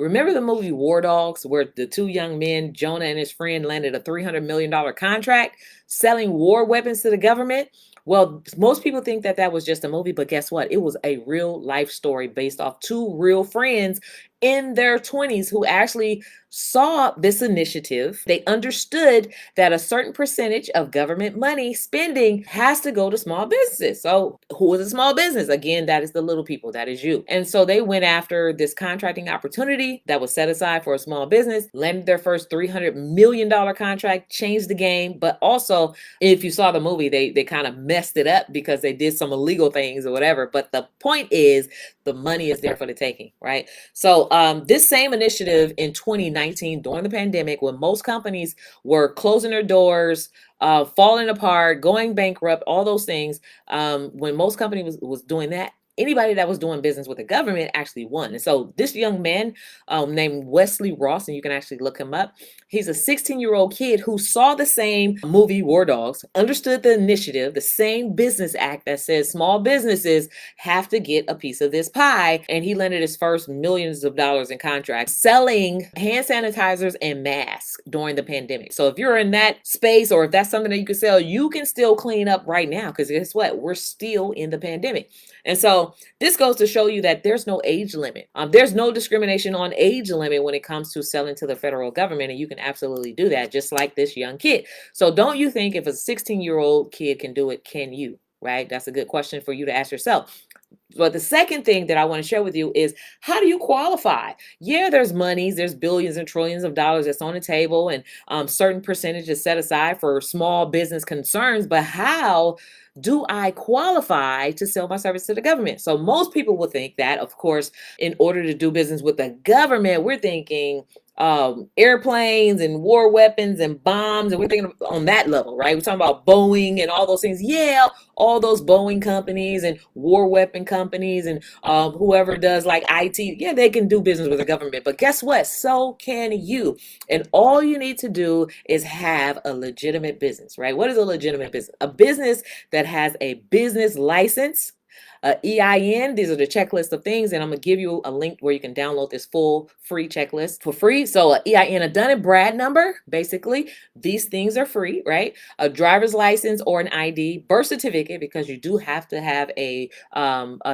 Remember the movie War Dogs, where the two young men, Jonah and his friend, landed a $300 million contract selling war weapons to the government? Well, most people think that that was just a movie, but guess what? It was a real life story based off two real friends in their 20s who actually saw this initiative. They understood that a certain percentage of government money spending has to go to small businesses. So, who is a small business? Again, that is the little people, that is you. And so they went after this contracting opportunity that was set aside for a small business, landed their first $300 million contract, changed the game. But also, if you saw the movie, they kind of messed it up because they did some illegal things or whatever. But the point is, the money is there for the taking, right? So this same initiative in 2019 during the pandemic, when most companies were closing their doors, falling apart, going bankrupt, all those things, when most companies was doing that, anybody that was doing business with the government actually won. And so this young man named Wesley Ross, and you can actually look him up, he's a 16-year-old kid who saw the same movie War Dogs, understood the initiative, the same business act that says small businesses have to get a piece of this pie. And he landed his first millions of dollars in contracts selling hand sanitizers and masks during the pandemic. So if you're in that space, or if that's something that you can sell, you can still clean up right now, because guess what? We're still in the pandemic. And so this goes to show you that there's no age limit. There's no discrimination on age limit when it comes to selling to the federal government. And you can absolutely do that, just like this young kid. So don't you think if a 16-year-old kid can do it, can you? Right? That's a good question for you to ask yourself. But the second thing that I want to share with you is, how do you qualify? Yeah, there's monies, there's billions and trillions of dollars that's on the table, and certain percentages set aside for small business concerns. But how do I qualify to sell my service to the government? So most people will think that, of course, in order to do business with the government, we're thinking airplanes and war weapons and bombs, and we're thinking on that level, right? We're talking about Boeing and all those things. Yeah, all those Boeing companies and war weapon companies and whoever does like IT, yeah, they can do business with the government. But guess what? So can you. And all you need to do is have a legitimate business, right? What is a legitimate business? A business that has a business license, EIN. These are the checklist of things, and I'm going to give you a link where you can download this full free checklist for free. So EIN, a Dun and Brad number, basically. These things are free, right? A driver's license or an ID, birth certificate, because you do have to have a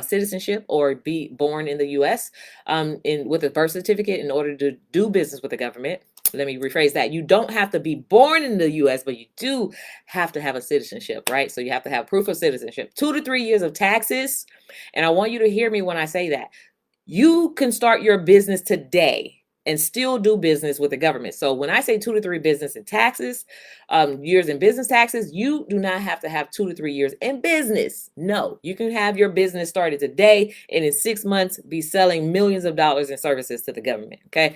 citizenship or be born in the U.S. With a birth certificate in order to do business with the government. Let me rephrase that. You don't have to be born in the U.S., but you do have to have a citizenship, right? So you have to have proof of citizenship, 2 to 3 years of taxes. And I want you to hear me when I say that. You can start your business today and still do business with the government. So when I say 2 to 3 business and taxes, years in business taxes, you do not have to have 2 to 3 years in business. No, you can have your business started today and in 6 months be selling millions of dollars in services to the government. Okay.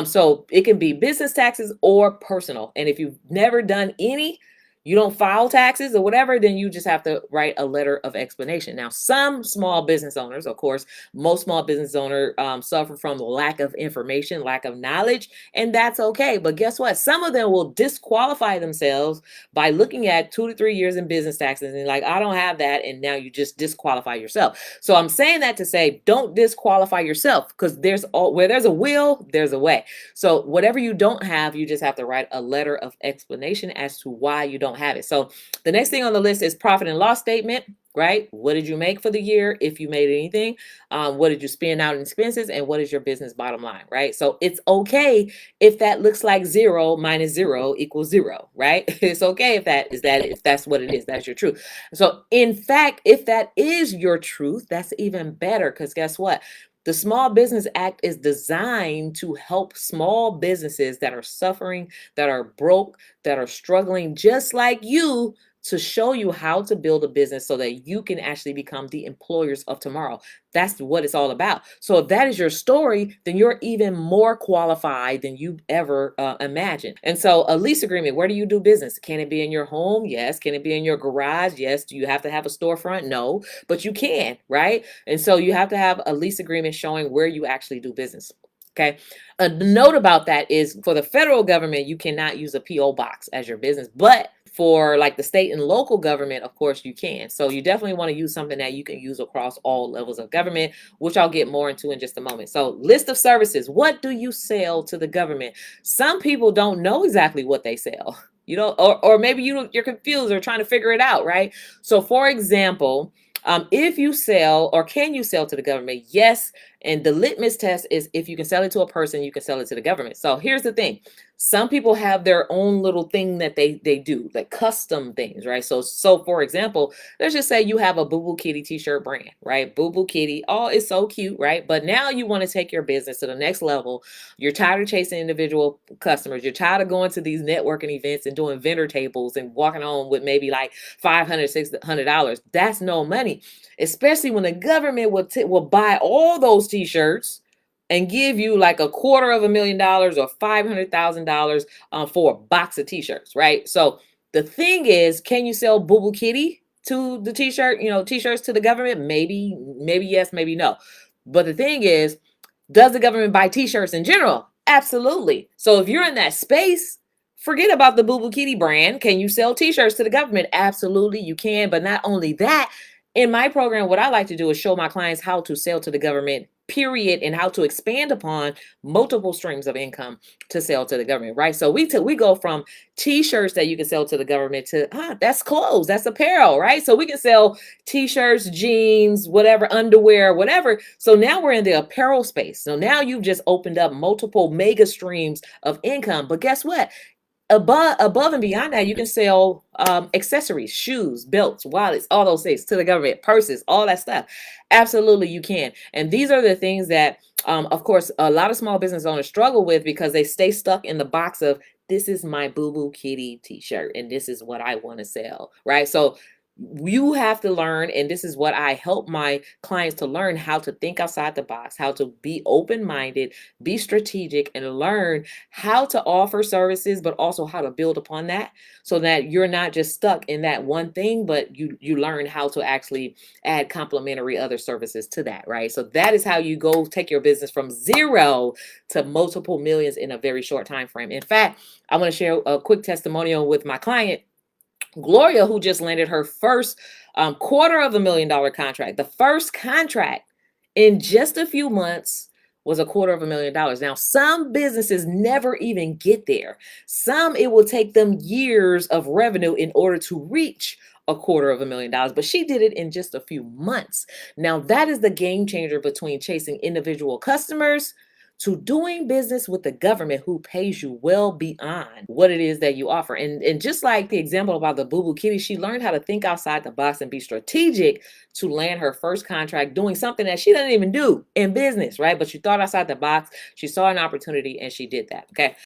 So it can be business taxes or personal. And if you've never done any, you don't file taxes or whatever, then you just have to write a letter of explanation. Now, some small business owners, of course, most small business owners suffer from lack of information, lack of knowledge, and that's okay. But guess what? Some of them will disqualify themselves by looking at 2 to 3 years in business taxes and like, I don't have that, and now you just disqualify yourself. So I'm saying that to say, don't disqualify yourself, because where there's a will, there's a way. So whatever you don't have, you just have to write a letter of explanation as to why you don't have it. So the next thing on the list is profit and loss statement, right? What did you make for the year? If you made anything, what did you spend out in expenses, and what is your business bottom line, right? So it's okay if that looks like 0 minus 0 equals 0, right? It's okay if that's what it is, that's your truth. So in fact, if that is your truth, that's even better, because guess what? The Small Business Act is designed to help small businesses that are suffering, that are broke, that are struggling just like you, to show you how to build a business so that you can actually become the employers of tomorrow. That's what it's all about. So if that is your story, then you're even more qualified than you ever imagined. And so a lease agreement, where do you do business? Can it be in your home? Yes. Can it be in your garage? Yes. Do you have to have a storefront? No, but you can, right? And so you have to have a lease agreement showing where you actually do business. Okay. A note about that is for the federal government, you cannot use a PO box as your business, but for like the state and local government, of course you can. So you definitely want to use something that you can use across all levels of government, which I'll get more into in just a moment. So list of services. What do you sell to the government? Some people don't know exactly what they sell, or maybe you're confused or trying to figure it out, right? So for example, if you sell or can you sell to the government? Yes. And the litmus test is if you can sell it to a person, you can sell it to the government. So here's the thing. Some people have their own little thing that they do, like custom things, right? So for example, let's just say you have a Boo Boo Kitty t-shirt brand, right? Boo Boo Kitty. Oh, it's so cute, right? But now you want to take your business to the next level. You're tired of chasing individual customers. You're tired of going to these networking events and doing vendor tables and walking home with maybe like $500, $600. That's no money, especially when the government will buy all those t-shirts and give you like $250,000 or $500,000 for a box of t-shirts, right? So the thing is, can you sell Boo Boo Kitty to the t-shirt, t-shirts to the government? Maybe yes, maybe no. But the thing is, does the government buy t-shirts in general? Absolutely. So if you're in that space, forget about the Boo Boo Kitty brand. Can you sell t-shirts to the government? Absolutely, you can. But not only that, in my program, what I like to do is show my clients how to sell to the government, period, and how to expand upon multiple streams of income to sell to the government, right? So we go from t-shirts that you can sell to the government to that's clothes, that's apparel, right? So we can sell t-shirts, jeans, whatever, underwear, whatever. So now we're in the apparel space. So now you've just opened up multiple mega streams of income. But guess what? Above and beyond that, you can sell accessories, shoes, belts, wallets, all those things to the government, purses, all that stuff. Absolutely, you can. And these are the things that, of course, a lot of small business owners struggle with because they stay stuck in the box of this is my Boo Boo Kitty t-shirt and this is what I want to sell, right? So you have to learn, and this is what I help my clients to learn, how to think outside the box, how to be open-minded, be strategic, and learn how to offer services, but also how to build upon that so that you're not just stuck in that one thing, but you learn how to actually add complementary other services to that, right? So that is how you go take your business from zero to multiple millions in a very short time frame. In fact, I want to share a quick testimonial with my client Gloria, who just landed her first $250,000 contract. The first contract in just a few months was $250,000. Now, some businesses never even get there. Some, it will take them years of revenue in order to reach $250,000, but she did it in just a few months. Now, that is the game changer between chasing individual customers to doing business with the government who pays you well beyond what it is that you offer. And just like the example about the Boo Boo Kitty, she learned how to think outside the box and be strategic to land her first contract doing something that she doesn't even do in business, right? But she thought outside the box, she saw an opportunity, and she did that, okay?